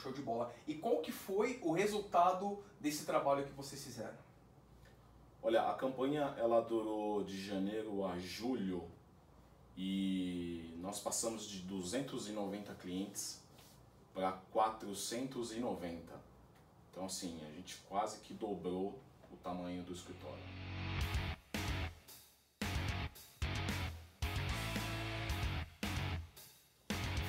show de bola. E qual que foi o resultado desse trabalho que vocês fizeram? Olha, a campanha ela durou de janeiro a julho e nós passamos de 290 clientes para 490. Então assim, a gente quase que dobrou o tamanho do escritório.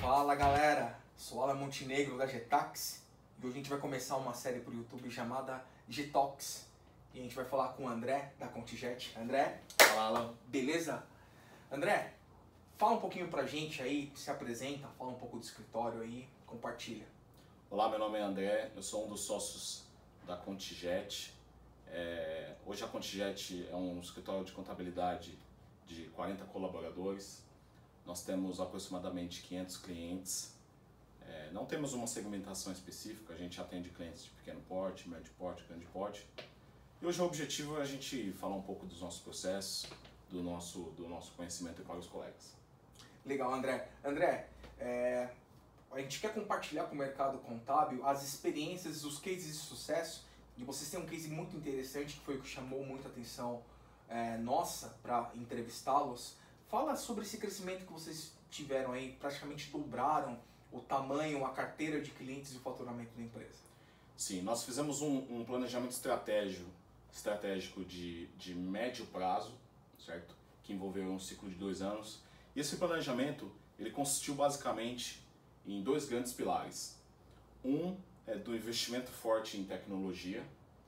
Fala galera, sou Alan Montenegro da Getax e hoje a gente vai começar uma série pro YouTube chamada Gtalks. E a gente vai falar com o André da Contijet. André? Fala, Alan. Beleza? André, fala um pouquinho pra gente aí, se apresenta, fala um pouco do escritório aí, compartilha. Olá, meu nome é André, eu sou um dos sócios da Contijet. Hoje a Contijet é um escritório de contabilidade de 40 colaboradores. Nós temos aproximadamente 500 clientes. Não temos uma segmentação específica, a gente atende clientes de pequeno porte, médio porte, grande porte. E hoje o objetivo é a gente falar um pouco dos nossos processos, do nosso conhecimento para os colegas. Legal, André. André, a gente quer compartilhar com o mercado contábil as experiências, os cases de sucesso. E vocês têm um case muito interessante que foi o que chamou muita atenção nossa para entrevistá-los. Fala sobre esse crescimento que vocês tiveram aí, praticamente dobraram o tamanho, a carteira de clientes e o faturamento da empresa. Sim, nós fizemos um planejamento estratégico de médio prazo, certo? Que envolveu um ciclo de 2 anos. E esse planejamento, ele consistiu basicamente em 2 grandes pilares. Um é do investimento forte em tecnologia,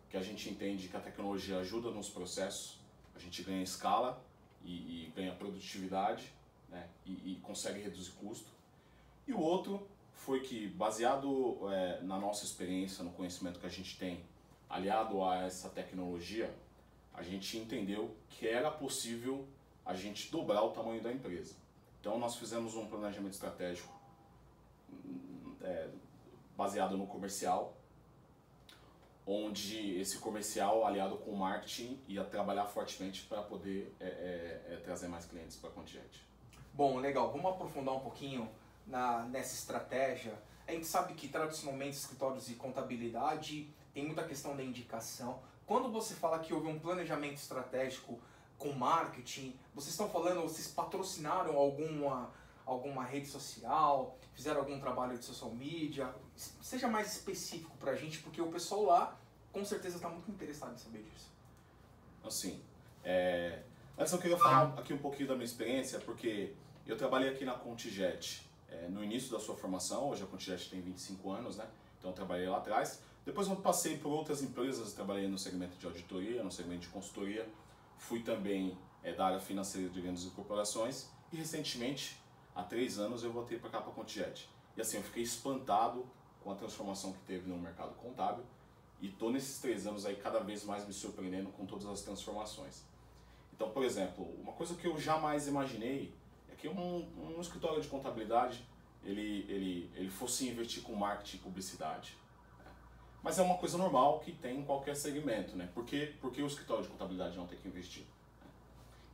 que a gente entende que a tecnologia ajuda nos processos, a gente ganha escala e ganha produtividade, né? E consegue reduzir custo. E o outro foi que, baseado na nossa experiência, no conhecimento que a gente tem, aliado a essa tecnologia, a gente entendeu que era possível a gente dobrar o tamanho da empresa. Então nós fizemos um planejamento estratégico baseado no comercial, onde esse comercial, aliado com o marketing, ia trabalhar fortemente para poder trazer mais clientes para a Contijet. Bom, legal. Vamos aprofundar um pouquinho nessa estratégia. A gente sabe que tradicionalmente escritórios de contabilidade tem muita questão da indicação. Quando você fala que houve um planejamento estratégico com marketing, vocês estão falando, vocês patrocinaram alguma rede social, fizeram algum trabalho de social media? Seja mais específico pra gente, porque o pessoal lá com certeza está muito interessado em saber disso. Assim, antes eu queria falar aqui um pouquinho da minha experiência, porque eu trabalhei aqui na Contijet no início da sua formação. Hoje a Contijet tem 25 anos, né? Então eu trabalhei lá atrás. Depois eu passei por outras empresas, trabalhei no segmento de auditoria, no segmento de consultoria. Fui também da área financeira de grandes corporações e recentemente, há 3 anos, eu voltei para cá, para a Contijet. E assim, eu fiquei espantado com a transformação que teve no mercado contábil e estou nesses 3 anos aí cada vez mais me surpreendendo com todas as transformações. Então, por exemplo, uma coisa que eu jamais imaginei é que um escritório de contabilidade ele fosse investir com marketing e publicidade. Mas é uma coisa normal que tem em qualquer segmento, né? Por que o escritório de contabilidade não tem que investir?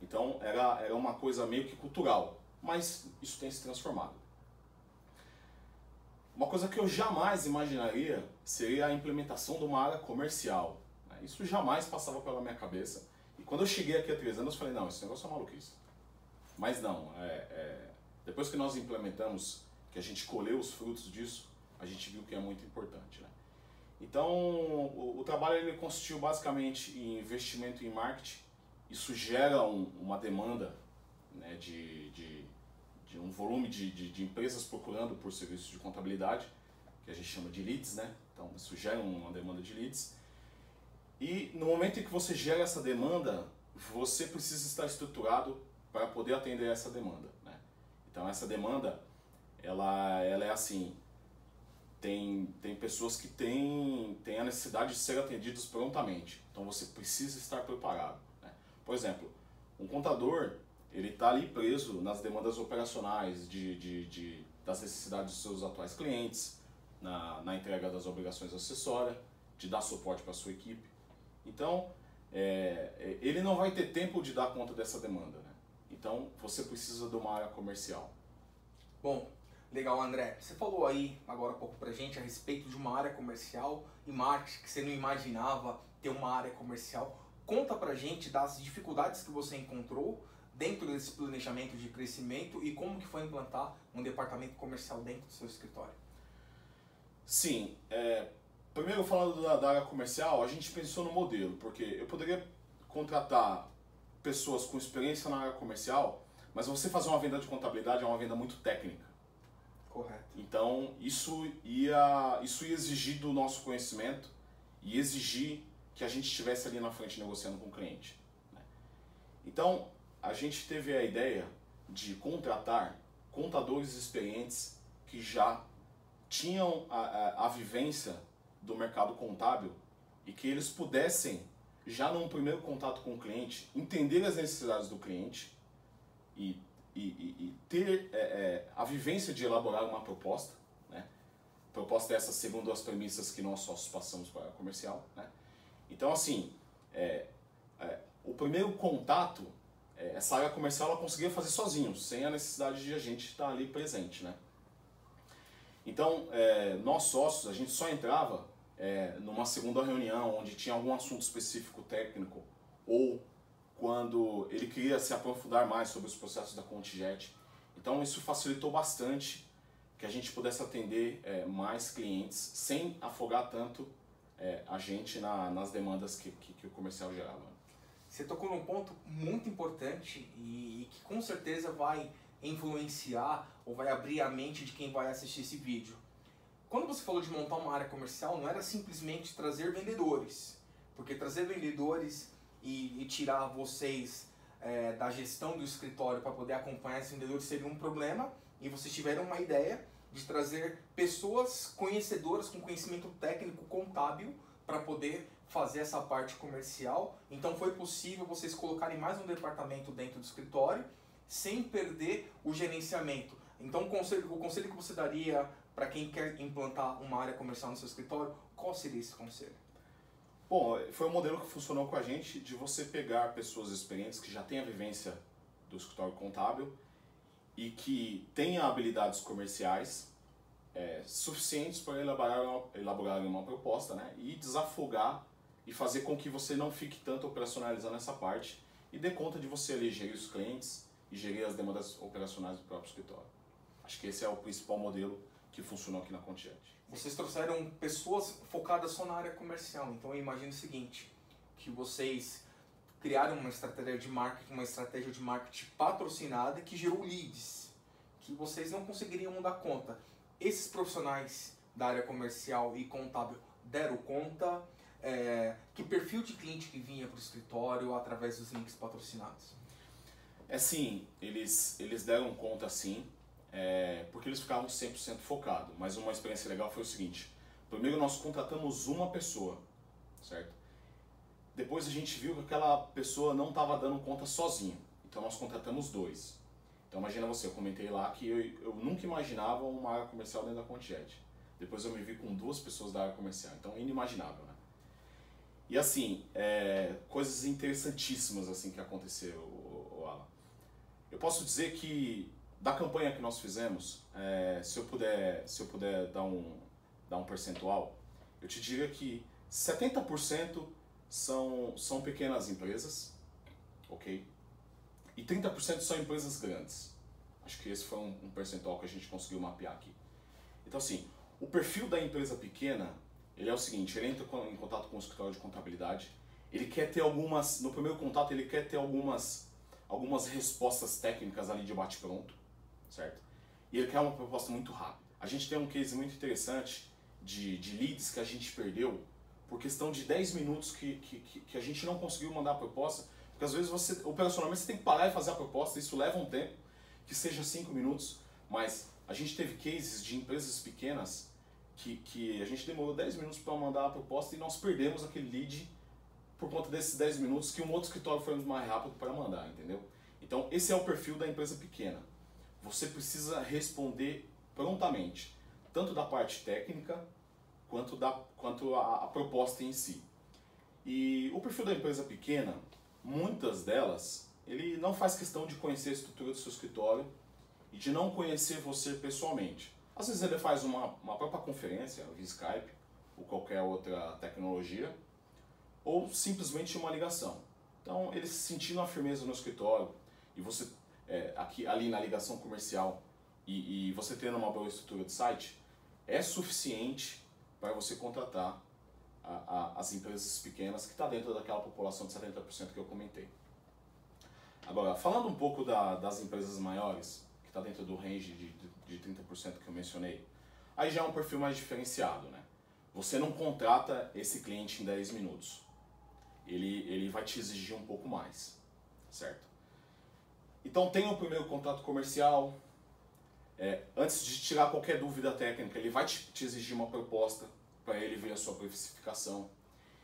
Então era uma coisa meio que cultural, mas isso tem se transformado. Uma coisa que eu jamais imaginaria seria a implementação de uma área comercial. Isso jamais passava pela minha cabeça. E quando eu cheguei aqui há 3 anos, eu falei, não, esse negócio é maluquice. Mas não, depois que nós implementamos, que a gente colheu os frutos disso, a gente viu que é muito importante, né? Então, o trabalho ele consistiu basicamente em investimento em marketing. Isso gera uma demanda, né, de um volume de empresas procurando por serviços de contabilidade, que a gente chama de leads, né? Então, isso gera uma demanda de leads. E no momento em que você gera essa demanda, você precisa estar estruturado para poder atender essa demanda, né? Então, essa demanda, ela é assim... Tem pessoas que têm a necessidade de ser atendidas prontamente. Então você precisa estar preparado, né? Por exemplo, um contador, ele está ali preso nas demandas operacionais das necessidades dos seus atuais clientes, na entrega das obrigações acessórias, de dar suporte para a sua equipe. Então, ele não vai ter tempo de dar conta dessa demanda, né? Então você precisa de uma área comercial. Bom, Legal, André. Você falou aí agora há pouco pra gente a respeito de uma área comercial e marketing que você não imaginava ter uma área comercial. Conta pra gente das dificuldades que você encontrou dentro desse planejamento de crescimento e como que foi implantar um departamento comercial dentro do seu escritório. Sim, primeiro falando da área comercial, a gente pensou no modelo, porque eu poderia contratar pessoas com experiência na área comercial, mas você fazer uma venda de contabilidade é uma venda muito técnica. Correto. Então, isso ia exigir do nosso conhecimento e exigir que a gente estivesse ali na frente negociando com o cliente, né? Então, a gente teve a ideia de contratar contadores experientes que já tinham a vivência do mercado contábil e que eles pudessem, já num primeiro contato com o cliente, entender as necessidades do cliente e ter a vivência de elaborar uma proposta, né? Proposta essa segundo as premissas que nós sócios passamos para a comercial, né? Então, assim, o primeiro contato, essa área comercial ela conseguia fazer sozinho, sem a necessidade de a gente estar ali presente, né? Então, nós sócios, a gente só entrava numa segunda reunião onde tinha algum assunto específico técnico ou quando ele queria se aprofundar mais sobre os processos da Contijet. Então isso facilitou bastante que a gente pudesse atender mais clientes sem afogar tanto a gente nas demandas que o comercial gerava. Você tocou num ponto muito importante e que com certeza vai influenciar ou vai abrir a mente de quem vai assistir esse vídeo. Quando você falou de montar uma área comercial, não era simplesmente trazer vendedores, porque trazer vendedores e tirar vocês da gestão do escritório para poder acompanhar esses vendedores seria um problema, e vocês tiveram uma ideia de trazer pessoas conhecedoras com conhecimento técnico contábil para poder fazer essa parte comercial. Então foi possível vocês colocarem mais um departamento dentro do escritório sem perder o gerenciamento. Então o conselho que você daria para quem quer implantar uma área comercial no seu escritório, qual seria esse conselho? Bom, foi um modelo que funcionou com a gente de você pegar pessoas experientes que já têm a vivência do escritório contábil e que tenham habilidades comerciais suficientes para elaborar uma proposta, né? E desafogar e fazer com que você não fique tanto operacionalizando essa parte e dê conta de você ali gerir os clientes e gerir as demandas operacionais do próprio escritório. Acho que esse é o principal modelo que funcionou aqui na Contijet. Vocês trouxeram pessoas focadas só na área comercial, então eu imagino o seguinte, que vocês criaram uma estratégia de marketing patrocinada que gerou leads, que vocês não conseguiriam dar conta. Esses profissionais da área comercial e contábil deram conta? Que perfil de cliente que vinha para o escritório através dos links patrocinados? Sim, eles deram conta sim. Porque eles ficavam 100% focados. Mas uma experiência legal foi o seguinte: primeiro nós contratamos uma pessoa, certo? Depois a gente viu que aquela pessoa não estava dando conta sozinho, então nós contratamos dois. Então imagina você, eu comentei lá que eu nunca imaginava uma área comercial dentro da Contijet. Depois eu me vi com duas pessoas da área comercial, então inimaginável, né? E assim, coisas interessantíssimas assim que aconteceram, Alan. Eu posso dizer que da campanha que nós fizemos, se eu puder dar um percentual, eu te diria que 70% são pequenas empresas, ok? E 30% são empresas grandes. Acho que esse foi um percentual que a gente conseguiu mapear aqui. Então assim, o perfil da empresa pequena, ele é o seguinte: ele entra em contato com o escritório de contabilidade, ele quer ter no primeiro contato ele quer ter algumas respostas técnicas ali de bate-pronto, certo? E ele quer uma proposta muito rápida. A gente tem um case muito interessante de leads que a gente perdeu por questão de 10 minutos que a gente não conseguiu mandar a proposta, porque às vezes operacionalmente você tem que parar e fazer a proposta, isso leva um tempo, que seja 5 minutos, mas a gente teve cases de empresas pequenas que a gente demorou 10 minutos para mandar a proposta e nós perdemos aquele lead por conta desses 10 minutos que um outro escritório foi mais rápido para mandar, entendeu? Então esse é o perfil da empresa pequena. Você precisa responder prontamente, tanto da parte técnica quanto a proposta em si. E o perfil da empresa pequena, muitas delas, ele não faz questão de conhecer a estrutura do seu escritório e de não conhecer você pessoalmente. Às vezes ele faz uma própria conferência via Skype ou qualquer outra tecnologia, ou simplesmente uma ligação. Então ele se sentindo a firmeza no escritório e você ali na ligação comercial e você tendo uma boa estrutura de site, é suficiente para você contratar as empresas pequenas que está dentro daquela população de 70% que eu comentei. Agora, falando um pouco das empresas maiores, que está dentro do range de 30% que eu mencionei, aí já é um perfil mais diferenciado, né? Você não contrata esse cliente em 10 minutos. Ele vai te exigir um pouco mais, certo? Então tem o primeiro contato comercial. Antes de tirar qualquer dúvida técnica, ele vai te exigir uma proposta para ele ver a sua precificação.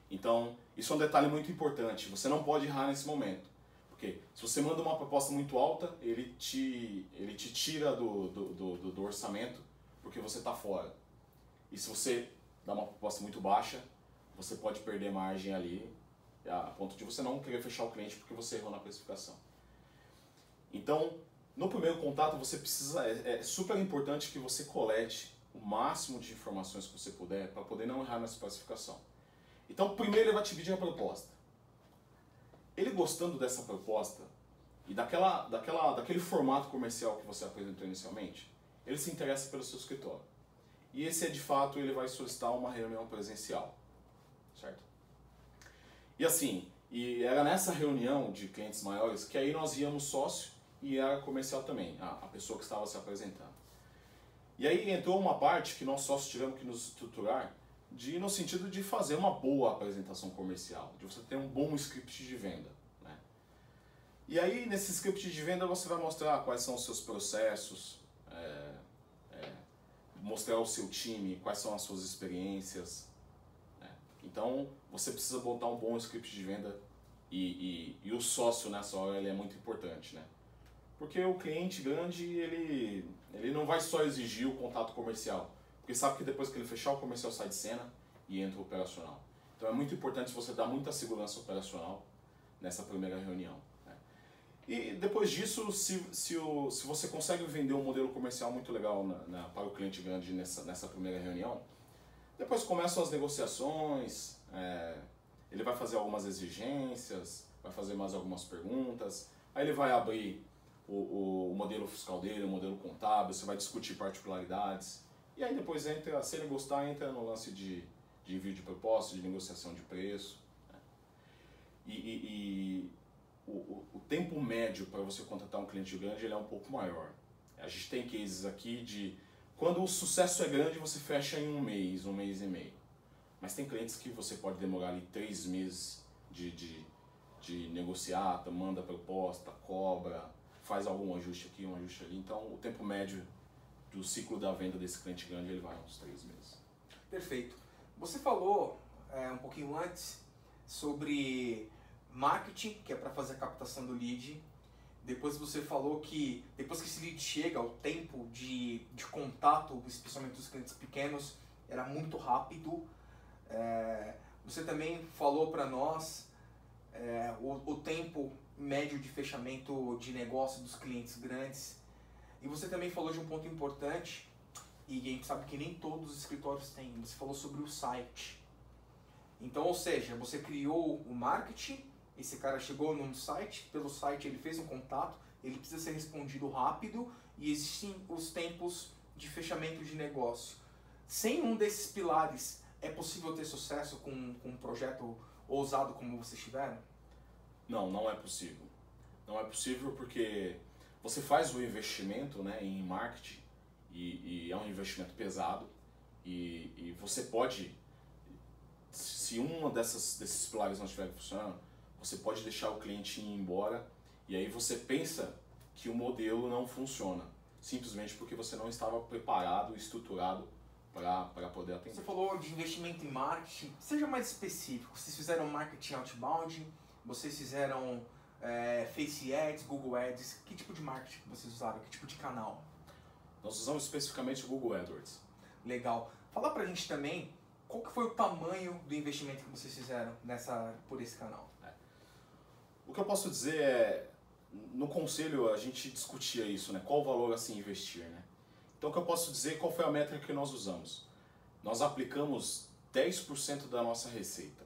Então, isso é um detalhe muito importante. Você não pode errar nesse momento. Porque se você manda uma proposta muito alta, ele te tira do orçamento porque você está fora. E se você dá uma proposta muito baixa, você pode perder margem ali, a ponto de você não querer fechar o cliente porque você errou na precificação. Então, no primeiro contato, você precisa, é super importante que você colete o máximo de informações que você puder para poder não errar nessa precificação. Então, primeiro ele vai te pedir a proposta. Ele gostando dessa proposta e daquele formato comercial que você apresentou inicialmente, ele se interessa pelo seu escritório. E esse de fato, ele vai solicitar uma reunião presencial, certo? E assim, era nessa reunião de clientes maiores que aí nós íamos sócio e era comercial também, a pessoa que estava se apresentando. E aí entrou uma parte que nós sócios tivemos que nos estruturar no sentido de fazer uma boa apresentação comercial, de você ter um bom script de venda, né? E aí nesse script de venda você vai mostrar quais são os seus processos, mostrar o seu time, quais são as suas experiências, né? Então você precisa botar um bom script de venda e o sócio nessa hora ele é muito importante, né? Porque o cliente grande ele não vai só exigir o contato comercial, porque sabe que depois que ele fechar o comercial sai de cena e entra o operacional. Então é muito importante você dar muita segurança operacional nessa primeira reunião, né? E depois disso, se você consegue vender um modelo comercial muito legal para o cliente grande nessa primeira reunião, depois começam as negociações, ele vai fazer algumas exigências, vai fazer mais algumas perguntas, aí ele vai abrir o modelo fiscal dele, o modelo contábil, você vai discutir particularidades. E aí depois se ele gostar, entra no lance de envio de proposta, de negociação de preço, né? O tempo médio para você contratar um cliente grande ele é um pouco maior. A gente tem cases aqui de quando o sucesso é grande, você fecha em um mês e meio. Mas tem clientes que você pode demorar ali 3 meses de negociar, manda proposta, cobra, faz algum ajuste aqui, um ajuste ali. Então o tempo médio do ciclo da venda desse cliente grande ele vai uns 3 meses. Perfeito. Você falou um pouquinho antes sobre marketing, que é para fazer a captação do lead. Depois você falou que depois que esse lead chega, o tempo de contato, especialmente dos clientes pequenos, era muito rápido. Você também falou para nós o tempo médio de fechamento de negócio dos clientes grandes. E você também falou de um ponto importante, e a gente sabe que nem todos os escritórios têm. Você falou sobre o site. Então, ou seja, você criou o marketing, esse cara chegou no site, pelo site ele fez um contato, ele precisa ser respondido rápido e existem os tempos de fechamento de negócio. Sem um desses pilares, é possível ter sucesso com um projeto ousado como vocês tiveram? Não, não é possível. Não é possível porque você faz o investimento, né, em marketing e é um investimento pesado e você pode, se desses pilares não estiver funcionando, você pode deixar o cliente ir embora e aí você pensa que o modelo não funciona, simplesmente porque você não estava preparado, estruturado para poder atender. Você falou de investimento em marketing, seja mais específico. Vocês fizeram marketing outbound, vocês fizeram Face Ads, Google Ads, que tipo de marketing vocês usaram, que tipo de canal? Nós usamos especificamente o Google AdWords. Legal. Fala pra gente também qual que foi o tamanho do investimento que vocês fizeram por esse canal. O que eu posso dizer no conselho a gente discutia isso, né? Qual o valor a se investir, né? Então o que eu posso dizer, qual foi a métrica que nós usamos? Nós aplicamos 10% da nossa receita.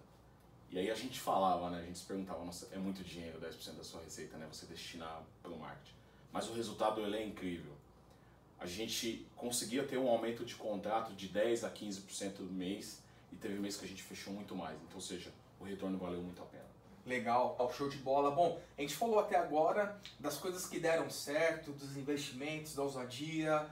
E aí a gente falava, né? A gente se perguntava, nossa, é muito dinheiro 10% da sua receita, né? Você destinar para o marketing. Mas o resultado ele é incrível. A gente conseguia ter um aumento de contrato de 10 a 15% do mês e teve mês que a gente fechou muito mais. Então, ou seja, o retorno valeu muito a pena. Legal, show de bola. Bom, a gente falou até agora das coisas que deram certo, dos investimentos, da ousadia,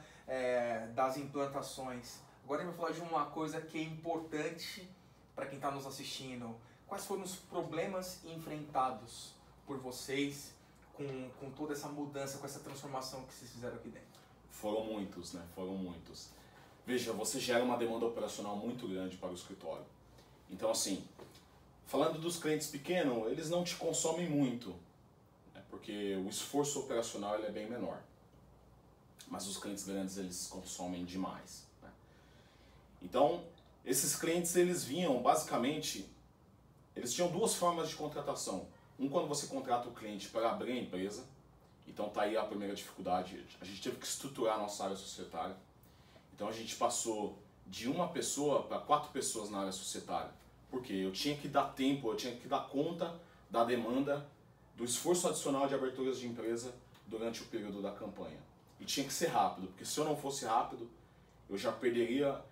das implantações. Agora a gente vai falar de uma coisa que é importante para quem está nos assistindo. Quais foram os problemas enfrentados por vocês com toda essa mudança, com essa transformação que vocês fizeram aqui dentro? Foram muitos, né? Foram muitos. Veja, você gera uma demanda operacional muito grande para o escritório. Então, assim, falando dos clientes pequenos, eles não te consomem muito, né? Porque o esforço operacional ele é bem menor. Mas os clientes grandes, eles consomem demais, né? Então, esses clientes, eles vinham, basicamente, eles tinham duas formas de contratação. Um, quando você contrata o cliente para abrir a empresa. Então tá aí a primeira dificuldade. A gente teve que estruturar a nossa área societária. Então a gente passou de uma pessoa para 4 pessoas na área societária. Porque eu tinha que dar tempo, eu tinha que dar conta da demanda, do esforço adicional de aberturas de empresa durante o período da campanha. E tinha que ser rápido, porque se eu não fosse rápido, eu já perderia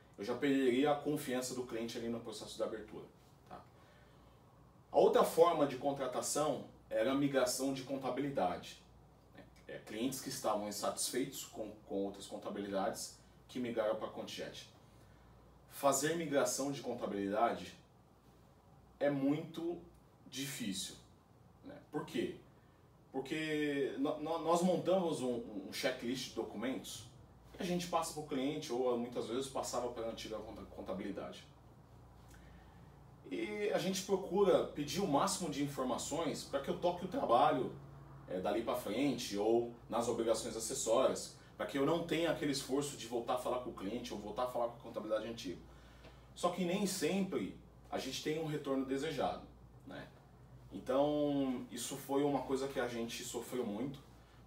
a confiança do cliente ali no processo de abertura. Tá? A outra forma de contratação era a migração de contabilidade. Clientes que estavam insatisfeitos com outras contabilidades que migraram para a Contijet. Fazer migração de contabilidade é muito difícil, né? Por quê? Porque nós montamos um checklist de documentos e a gente passa para o cliente, ou muitas vezes passava para a antiga contabilidade. E a gente procura pedir o máximo de informações para que eu toque o trabalho dali para frente ou nas obrigações acessórias, para que eu não tenha aquele esforço de voltar a falar com o cliente ou voltar a falar com a contabilidade antiga. Só que nem sempre a gente tem um retorno desejado, né? Então isso foi uma coisa que a gente sofreu muito.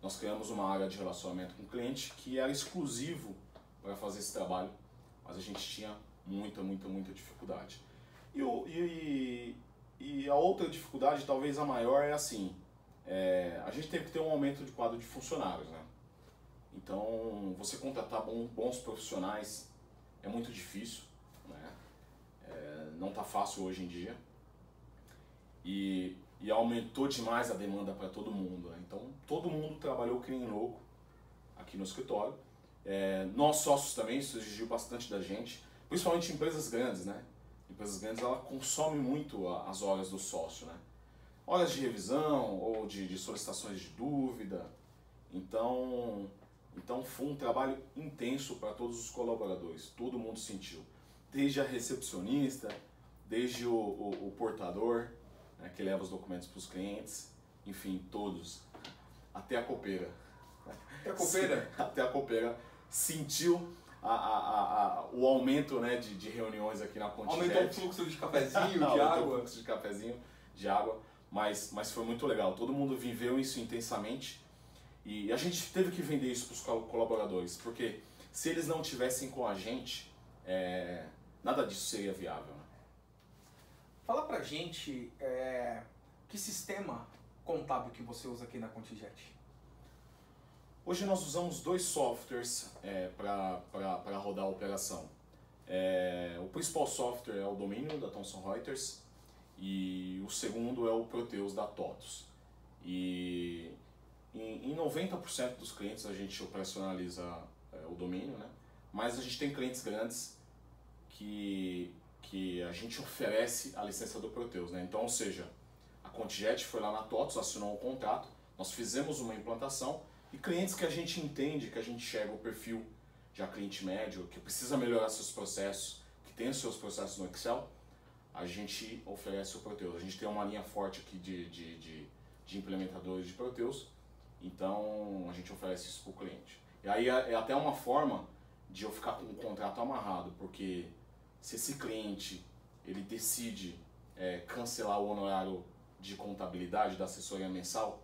Nós criamos uma área de relacionamento com o cliente que era exclusivo para fazer esse trabalho, mas a gente tinha muita dificuldade. E a outra dificuldade, talvez a maior, é assim, a gente teve que ter um aumento de quadro de funcionários, né? Então, você contratar bons profissionais é muito difícil, né? Não tá fácil hoje em dia. E aumentou demais a demanda para todo mundo, né? Então, todo mundo trabalhou que nem louco aqui no escritório. Nós sócios também, isso exigiu bastante da gente, principalmente empresas grandes, né? Empresas grandes, ela consome muito as horas do sócio, né? Horas de revisão ou de solicitações de dúvida. Então foi um trabalho intenso para todos os colaboradores, todo mundo sentiu. Desde a recepcionista, desde o portador, né, que leva os documentos para os clientes, enfim, todos. Até a copeira. Até a copeira? Até a copeira sentiu o aumento, né, de reuniões aqui na Contijet. Aumentou o fluxo de cafezinho, de água. Aumentou o fluxo de cafezinho, de água. Mas foi muito legal, todo mundo viveu isso intensamente e a gente teve que vender isso para os colaboradores, porque se eles não estivessem com a gente, nada disso seria viável, né? Fala pra gente que sistema contábil que você usa aqui na Contijet. Hoje nós usamos 2 softwares para rodar a operação. O principal software é o Domínio da Thomson Reuters, e o segundo é o Proteus da TOTVS. E em 90% dos clientes a gente operacionaliza o domínio, né? Mas a gente tem clientes grandes que a gente oferece a licença do Proteus, né? Então, ou seja, a Contijet foi lá na TOTVS, assinou um contrato, nós fizemos uma implantação e clientes que a gente entende, que a gente enxerga o perfil já cliente médio, que precisa melhorar seus processos, que tem os seus processos no Excel, a gente oferece o Proteus. A gente tem uma linha forte aqui de implementadores de Proteus, então a gente oferece isso para o cliente. E aí é até uma forma de eu ficar com o contrato amarrado, porque se esse cliente ele decide cancelar o honorário de contabilidade da assessoria mensal,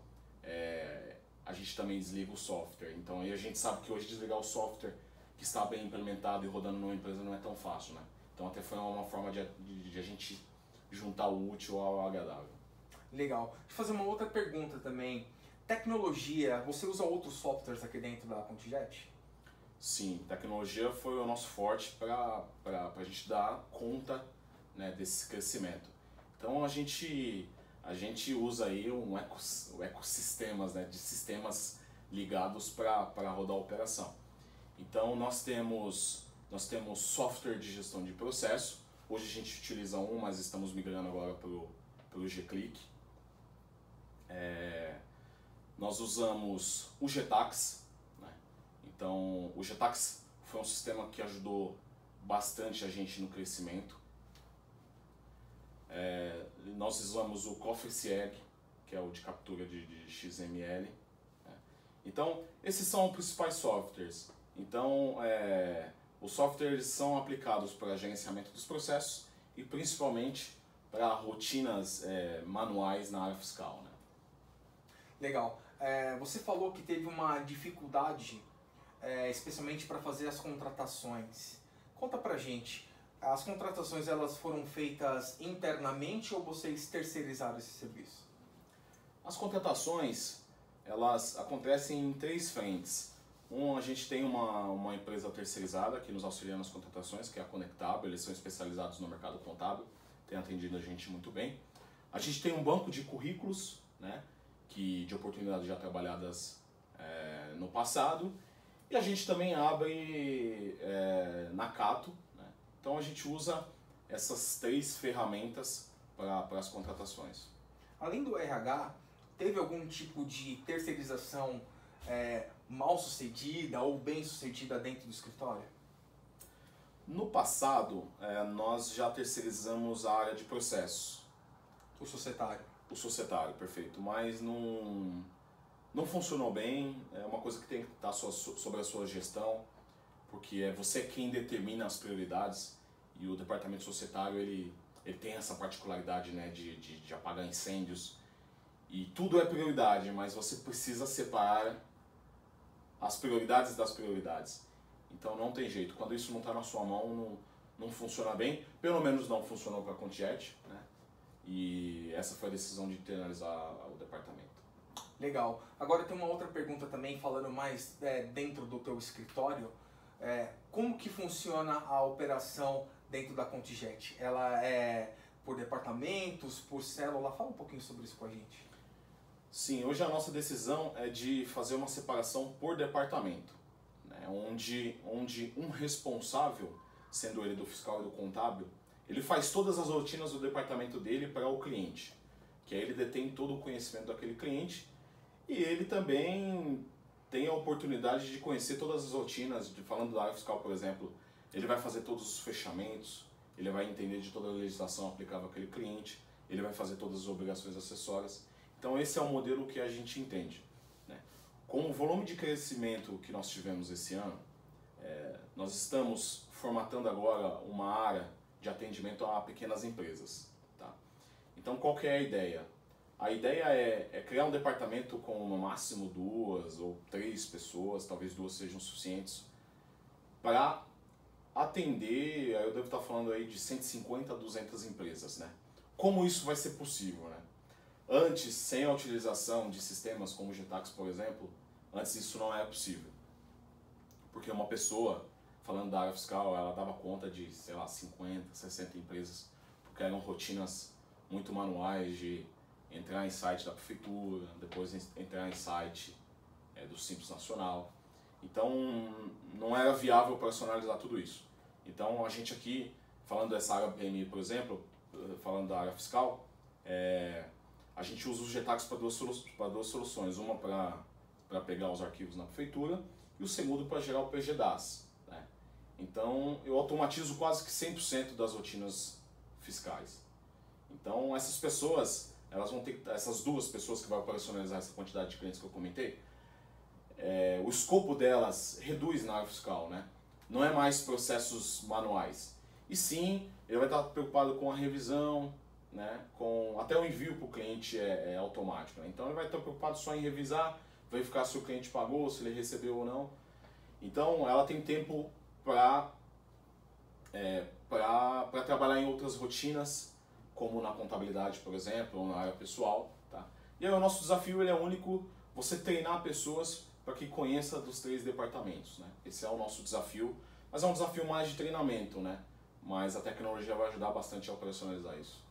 a gente também desliga o software. Então aí a gente sabe que hoje desligar o software que está bem implementado e rodando numa empresa não é tão fácil, né? Então até foi uma forma de a gente juntar o útil ao agradável. Legal. Deixa eu fazer uma outra pergunta também. Tecnologia, você usa outros softwares aqui dentro da Contijet? Sim, tecnologia foi o nosso forte para a gente dar conta, né, desse crescimento. Então a gente usa aí ecossistemas, né, de sistemas ligados para rodar a operação. Então nós temos software de gestão de processo. Hoje a gente utiliza um, mas estamos migrando agora para o G-Click. Nós usamos o Getax, né? Então o Getax foi um sistema que ajudou bastante a gente no crescimento. Nós usamos o CofficeEgg, que é o de captura de XML. Né? Então esses são os principais softwares. Então os softwares são aplicados para gerenciamento dos processos e principalmente para rotinas manuais na área fiscal, né? Legal. Você falou que teve uma dificuldade, especialmente para fazer as contratações. Conta pra gente, as contratações elas foram feitas internamente ou vocês terceirizaram esse serviço? As contratações, elas acontecem em 3 frentes. A gente tem uma empresa terceirizada que nos auxilia nas contratações, que é a Conectável. Eles são especializados no mercado contábil, têm atendido a gente muito bem. A gente tem um banco de currículos, né, de oportunidades já trabalhadas no passado, e a gente também abre na Cato, né? Então a gente usa essas 3 ferramentas para as contratações. Além do RH, teve algum tipo de terceirização mal sucedida ou bem sucedida dentro do escritório? No passado, nós já terceirizamos a área de processos. O societário? O societário, perfeito, mas não funcionou bem. É uma coisa que tem que estar sobre a sua gestão, porque é você quem determina as prioridades, e o departamento societário ele tem essa particularidade, né, de apagar incêndios, e tudo é prioridade, mas você precisa separar as prioridades das prioridades. Então não tem jeito, quando isso não está na sua mão, não funciona bem. Pelo menos não funcionou para a Contijet, né? E essa foi a decisão de internalizar o departamento. Legal. Agora tem uma outra pergunta também, falando mais dentro do teu escritório. Como que funciona a operação dentro da Contijet? Ela é por departamentos, por célula? Fala um pouquinho sobre isso com a gente. Sim, hoje a nossa decisão é de fazer uma separação por departamento, né? Onde um responsável, sendo ele do fiscal e do contábil, ele faz todas as rotinas do departamento dele para o cliente, que aí ele detém todo o conhecimento daquele cliente, e ele também tem a oportunidade de conhecer todas as rotinas, falando da área fiscal, por exemplo, ele vai fazer todos os fechamentos, ele vai entender de toda a legislação aplicável àquele cliente, ele vai fazer todas as obrigações acessórias. Então esse é o modelo que a gente entende, né? Com o volume de crescimento que nós tivemos esse ano, nós estamos formatando agora uma área de atendimento a pequenas empresas, tá? Então qual que é a ideia? A ideia é criar um departamento com no máximo 2 ou 3 pessoas, talvez 2 sejam suficientes, para atender, eu devo estar falando aí de 150 a 200 empresas, né? Como isso vai ser possível, né? Antes, sem a utilização de sistemas como o Getax, por exemplo, antes isso não era possível. Porque uma pessoa, falando da área fiscal, ela dava conta de, sei lá, 50, 60 empresas, porque eram rotinas muito manuais de entrar em site da prefeitura, depois entrar em site do Simples Nacional. Então, não era viável personalizar tudo isso. Então, a gente aqui, falando dessa área PMI, por exemplo, falando da área fiscal, a gente usa o Getax para duas soluções. Uma para pegar os arquivos na prefeitura e o segundo para gerar o PGDAS, né? Então, eu automatizo quase que 100% das rotinas fiscais. Então, essas pessoas, elas vão ter, essas 2 pessoas que vão operacionalizar essa quantidade de clientes que eu comentei, o escopo delas reduz na área fiscal, né? Não é mais processos manuais. E sim, ele vai estar preocupado com a revisão, né? Até o envio para o cliente é automático, né? Então ele vai estar preocupado só em revisar, verificar se o cliente pagou, se ele recebeu ou não. Então ela tem tempo para trabalhar em outras rotinas, como na contabilidade, por exemplo, ou na área pessoal. Tá? E aí o nosso desafio ele é único, você treinar pessoas para que conheça dos 3 departamentos. Né? Esse é o nosso desafio, mas é um desafio mais de treinamento, né? Mas a tecnologia vai ajudar bastante a operacionalizar isso.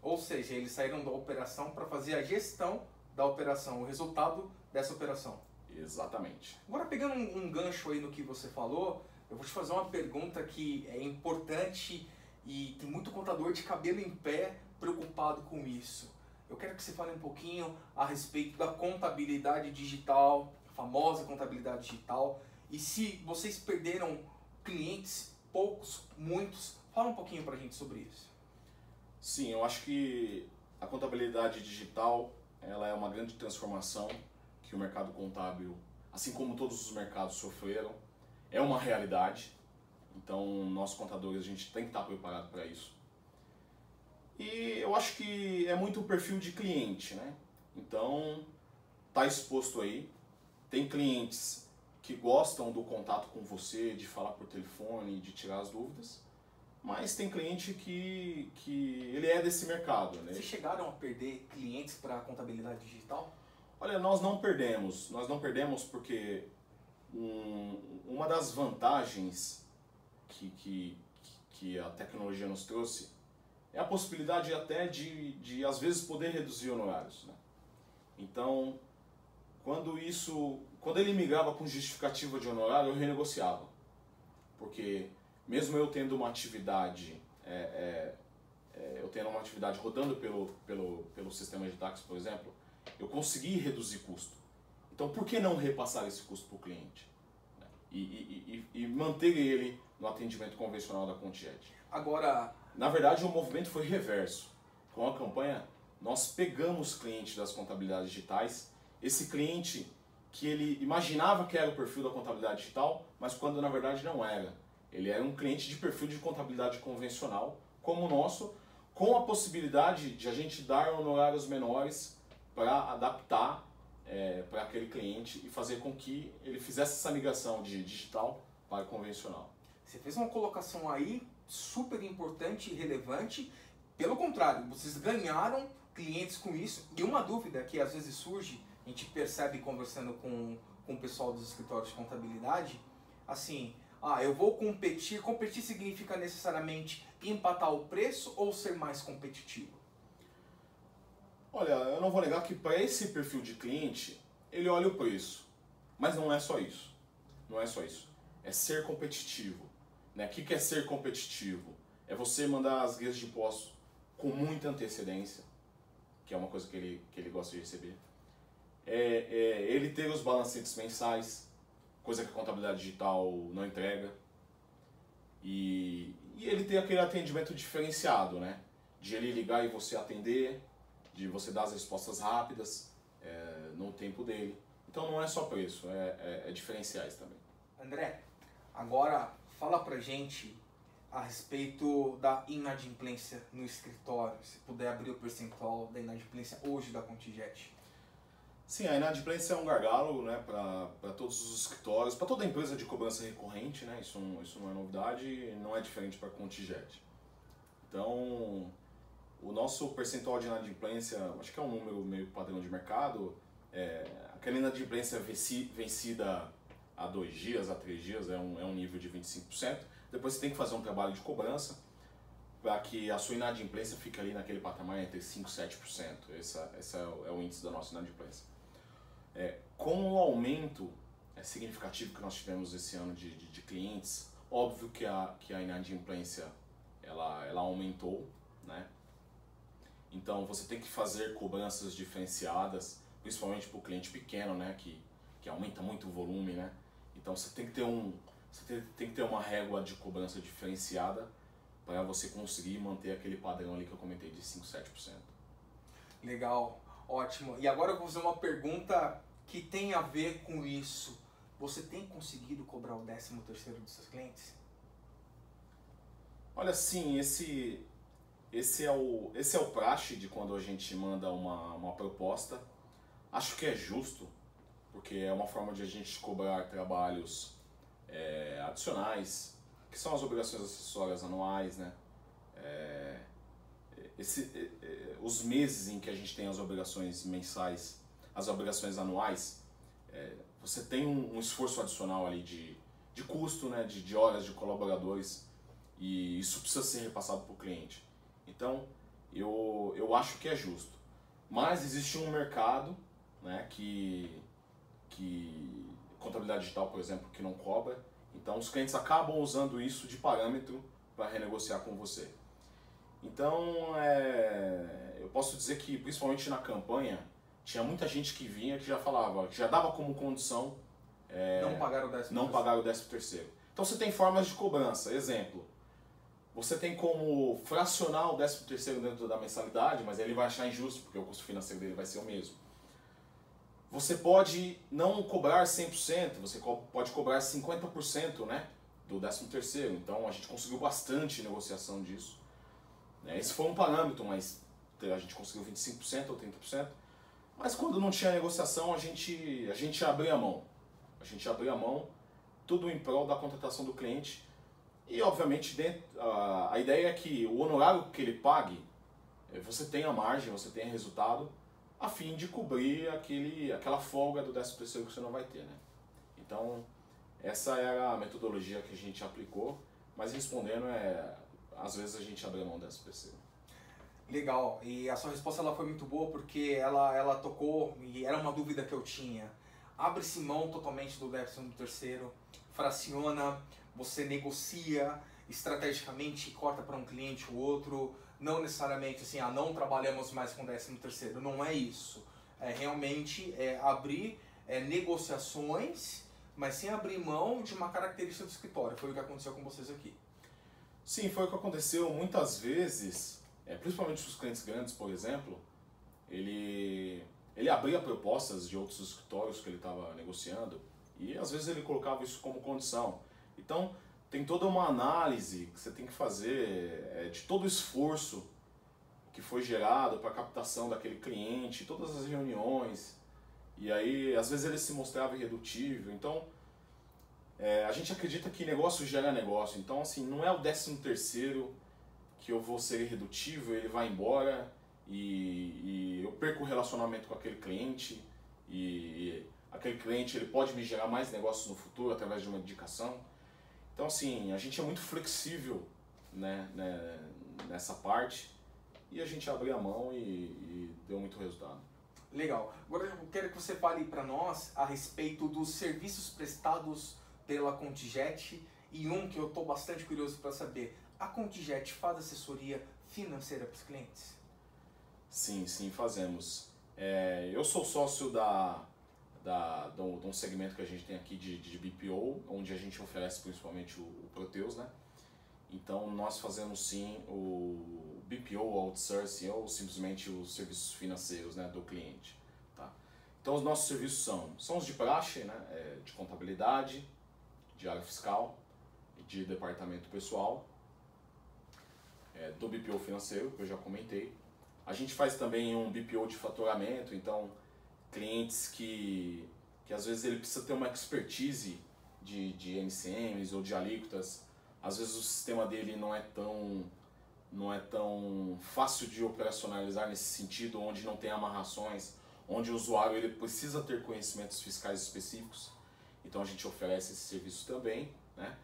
Ou seja, eles saíram da operação para fazer a gestão da operação, o resultado dessa operação. Exatamente. Agora, pegando um gancho aí no que você falou, eu vou te fazer uma pergunta que é importante e tem muito contador de cabelo em pé preocupado com isso. Eu quero que você fale um pouquinho a respeito da contabilidade digital, a famosa contabilidade digital, e se vocês perderam clientes, poucos, muitos, fala um pouquinho pra gente sobre isso. Sim, eu acho que a contabilidade digital ela é uma grande transformação que o mercado contábil, assim como todos os mercados sofreram, é uma realidade. Então, nós contadores, a gente tem que estar preparado para isso. E eu acho que é muito o perfil de cliente, né? Então, tá exposto aí. Tem clientes que gostam do contato com você, de falar por telefone, de tirar as dúvidas. Mas tem cliente que ele é desse mercado, né? Vocês chegaram a perder clientes para a contabilidade digital? Olha, nós não perdemos. Nós não perdemos porque uma das vantagens que a tecnologia nos trouxe é a possibilidade até de às vezes poder reduzir honorários, né? Então, quando ele migrava com justificativa de honorário, eu renegociava. Porque mesmo eu tendo uma atividade, rodando pelo sistema de táxi, por exemplo, eu consegui reduzir custo. Então, por que não repassar esse custo para o cliente? E manter ele no atendimento convencional da Contijet. Agora, na verdade, o movimento foi reverso. Com a campanha, nós pegamos clientes das contabilidades digitais, esse cliente que ele imaginava que era o perfil da contabilidade digital, mas quando na verdade não era. Ele era um cliente de perfil de contabilidade convencional, como o nosso, com a possibilidade de a gente dar honorários menores para adaptar para aquele cliente e fazer com que ele fizesse essa migração de digital para convencional. Você fez uma colocação aí super importante e relevante. Pelo contrário, vocês ganharam clientes com isso. E uma dúvida que às vezes surge, a gente percebe conversando com o pessoal dos escritórios de contabilidade, assim, eu vou competir. Competir significa necessariamente empatar o preço ou ser mais competitivo? Olha, eu não vou negar que para esse perfil de cliente, ele olha o preço. Mas não é só isso. Não é só isso. É ser competitivo. Né? O que é ser competitivo? É você mandar as guias de impostos com muita antecedência, que é uma coisa que ele gosta de receber. Ele ter os balancetes mensais, coisa que a contabilidade digital não entrega. E ele ter aquele atendimento diferenciado, né? De ele ligar e você atender, de você dar as respostas rápidas no tempo dele. Então não é só preço, é diferenciais também. André, agora fala pra gente a respeito da inadimplência no escritório. Se puder abrir o percentual da inadimplência hoje da Contijet. Sim, a inadimplência é um gargalo, né, para todos os escritórios, para toda empresa de cobrança recorrente, né, isso não é novidade, não é diferente para a Contijet. Então, o nosso percentual de inadimplência, acho que é um número meio padrão de mercado, aquela inadimplência vencida há 2 dias, há 3 dias, é um nível de 25%. Depois você tem que fazer um trabalho de cobrança para que a sua inadimplência fique ali naquele patamar entre 5% e 7%. Esse é o índice da nossa inadimplência. Com o aumento significativo que nós tivemos esse ano de clientes, óbvio que a inadimplência ela aumentou, né? Então você tem que fazer cobranças diferenciadas, principalmente para o cliente pequeno, né? Que aumenta muito o volume, né? Então você tem que ter uma régua de cobrança diferenciada para você conseguir manter aquele padrão ali que eu comentei de 5, 7%. Legal, ótimo. E agora eu vou fazer uma pergunta que tem a ver com isso. Você tem conseguido cobrar o 13º dos seus clientes? Olha, sim, esse é o praxe de quando a gente manda uma proposta. Acho que é justo porque é uma forma de a gente cobrar trabalhos adicionais, que são as obrigações acessórias anuais, né? Os meses em que a gente tem as obrigações mensais, as obrigações anuais, você tem um esforço adicional ali de custo, né? de horas de colaboradores, e isso precisa ser repassado para o cliente. Então, eu acho que é justo. Mas existe um mercado, né, que contabilidade digital, por exemplo, que não cobra. Então, os clientes acabam usando isso de parâmetro para renegociar com você. Então, eu posso dizer que, principalmente na campanha, tinha muita gente que vinha que já falava, que já dava como condição não pagar o 13º. Não pagar o 13º. Então, você tem formas de cobrança. Exemplo, você tem como fracionar o 13º dentro da mensalidade, mas ele vai achar injusto, porque o custo financeiro dele vai ser o mesmo. Você pode não cobrar 100%, você pode cobrar 50%, né, do 13º. Então a gente conseguiu bastante negociação disso. Esse foi um parâmetro, mas a gente conseguiu 25% ou 30%. Mas quando não tinha negociação, a gente abria a mão. A gente abria a mão, tudo em prol da contratação do cliente. E obviamente a ideia é que o honorário que ele pague, você tenha margem, você tenha resultado, a fim de cobrir aquela folga do 13º que você não vai ter, né? Então, essa era a metodologia que a gente aplicou, mas respondendo, às vezes a gente abre a mão do 13º. Legal, e a sua resposta ela foi muito boa porque ela tocou, e era uma dúvida que eu tinha. Abre-se mão totalmente do 13º, fraciona, você negocia estrategicamente, corta para um cliente ou outro, não necessariamente assim, não trabalhamos mais com 13º, não é isso. Realmente abrir negociações, mas sem abrir mão de uma característica do escritório. Foi o que aconteceu com vocês aqui. Sim, foi o que aconteceu muitas vezes, principalmente os clientes grandes, por exemplo, ele abria propostas de outros escritórios que ele estava negociando e às vezes ele colocava isso como condição. Então, tem toda uma análise que você tem que fazer de todo o esforço que foi gerado para a captação daquele cliente, todas as reuniões, e aí às vezes ele se mostrava irredutível. Então, a gente acredita que negócio gera negócio. Então, assim, não é o 13º que eu vou ser irredutível, ele vai embora e eu perco o relacionamento com aquele cliente e aquele cliente ele pode me gerar mais negócios no futuro através de uma indicação. Então, assim, a gente é muito flexível, né, nessa parte e a gente abriu a mão e deu muito resultado. Legal. Agora eu quero que você fale para nós a respeito dos serviços prestados pela Contijet e um que eu estou bastante curioso para saber. A Contijet faz assessoria financeira para os clientes? Sim, fazemos. Eu sou sócio de um segmento que a gente tem aqui de BPO, onde a gente oferece principalmente o Proteus, né? Então nós fazemos sim o BPO outsourcing ou simplesmente os serviços financeiros, né, do cliente. Tá? Então os nossos serviços são os de praxe, né, de contabilidade, de área fiscal, de departamento pessoal, do BPO financeiro, que eu já comentei. A gente faz também um BPO de faturamento, então clientes que às vezes ele precisa ter uma expertise de NCMs ou de alíquotas. Às vezes o sistema dele não é tão fácil de operacionalizar nesse sentido, onde não tem amarrações, onde o usuário ele precisa ter conhecimentos fiscais específicos. Então a gente oferece esse serviço também, né?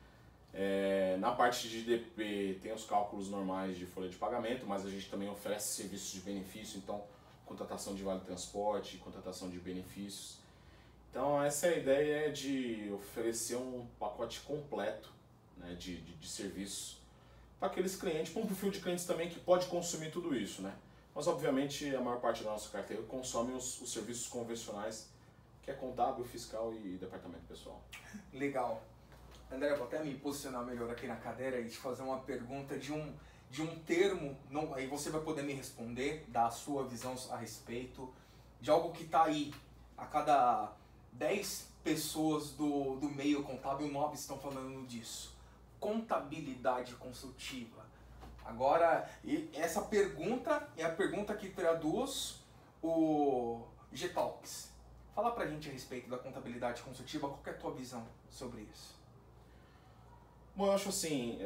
Na parte de DP tem os cálculos normais de folha de pagamento, mas a gente também oferece serviços de benefício, então contratação de vale transporte, contratação de benefícios. Então essa é a ideia de oferecer um pacote completo, né, de serviços para aqueles clientes, para um perfil de clientes também que pode consumir tudo isso, né? Mas obviamente a maior parte da nossa carteira consome os serviços convencionais, que é contábil, fiscal e departamento pessoal. Legal. André, vou até me posicionar melhor aqui na cadeira e te fazer uma pergunta de um termo, não, aí você vai poder me responder, dar a sua visão a respeito, de algo que está aí. A cada 10 pessoas do meio contábil, 9 estão falando disso. Contabilidade consultiva. Agora, essa pergunta é a pergunta que traduz o G-Talks. Fala pra gente a respeito da contabilidade consultiva, qual que é a tua visão sobre isso? Bom, eu acho assim,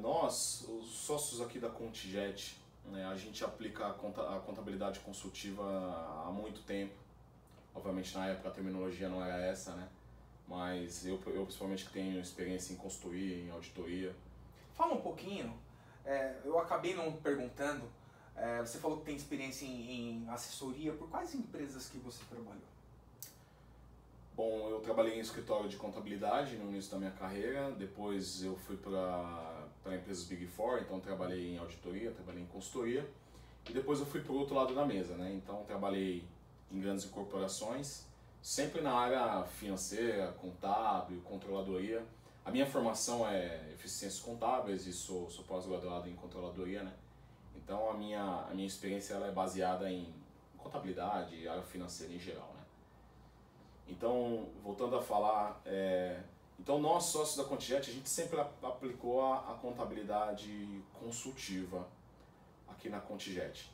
nós, os sócios aqui da Contijet, né, a gente aplica a contabilidade consultiva há muito tempo. Obviamente na época a terminologia não era essa, né? Mas eu principalmente que tenho experiência em consultoria, em auditoria. Fala um pouquinho, eu acabei não perguntando, você falou que tem experiência em assessoria, por quais empresas que você trabalhou? Bom, eu trabalhei em escritório de contabilidade no início da minha carreira, depois eu fui para empresas Big Four, então trabalhei em auditoria, trabalhei em consultoria, e depois eu fui para o outro lado da mesa, né? Então trabalhei em grandes corporações, sempre na área financeira, contábil, controladoria. A minha formação é eficiências contábeis e sou pós-graduado em controladoria, né? Então a minha experiência ela é baseada em contabilidade e área financeira em geral, né? Então, voltando a falar, então nós, sócios da Contijet, a gente sempre aplicou a contabilidade consultiva aqui na Contijet.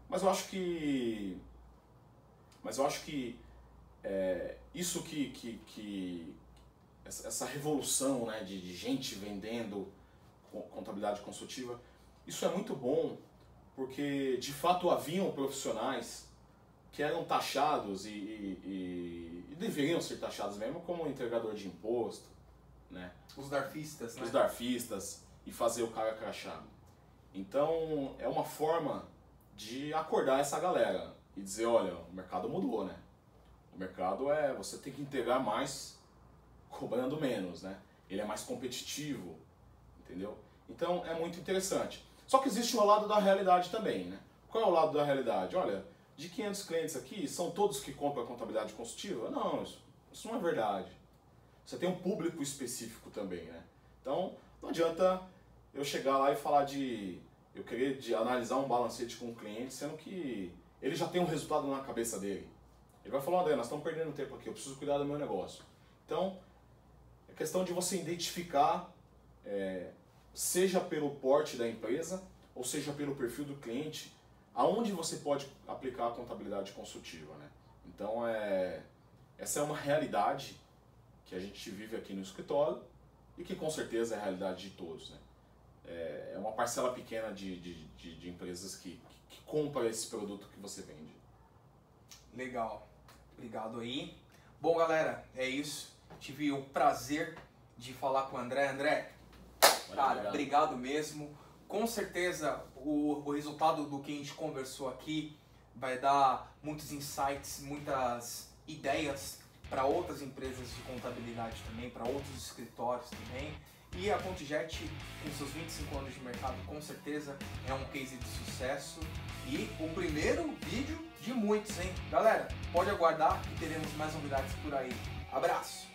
Mas eu acho que isso essa revolução, né, de gente vendendo contabilidade consultiva, isso é muito bom, porque de fato haviam profissionais que eram taxados e deveriam ser taxados mesmo como entregador de imposto, né? Os darfistas, né? Os darfistas, e fazer o cara crachado. Então é uma forma de acordar essa galera e dizer, olha, o mercado mudou, né? O mercado você tem que entregar mais cobrando menos, né? Ele é mais competitivo, entendeu? Então é muito interessante. Só que existe o lado da realidade também, né? Qual é o lado da realidade? Olha, de 500 clientes aqui, são todos que compram a contabilidade consultiva? Não, isso não é verdade. Você tem um público específico também, né? Então, não adianta eu chegar lá e falar eu querer analisar um balancete com um cliente, sendo que ele já tem um resultado na cabeça dele. Ele vai falar, André, nós estamos perdendo tempo aqui, eu preciso cuidar do meu negócio. Então, é questão de você identificar, seja pelo porte da empresa, ou seja pelo perfil do cliente, aonde você pode aplicar a contabilidade consultiva, né? Então, essa é uma realidade que a gente vive aqui no escritório e que com certeza é a realidade de todos, né? É uma parcela pequena de empresas que compra esse produto que você vende. Legal, obrigado aí. Bom, galera, é isso. Tive o prazer de falar com o André. André, cara, obrigado mesmo. Com certeza o resultado do que a gente conversou aqui vai dar muitos insights, muitas ideias para outras empresas de contabilidade também, para outros escritórios também. E a Contijet, com seus 25 anos de mercado, com certeza é um case de sucesso. E o primeiro vídeo de muitos, hein? Galera, pode aguardar que teremos mais novidades por aí. Abraço!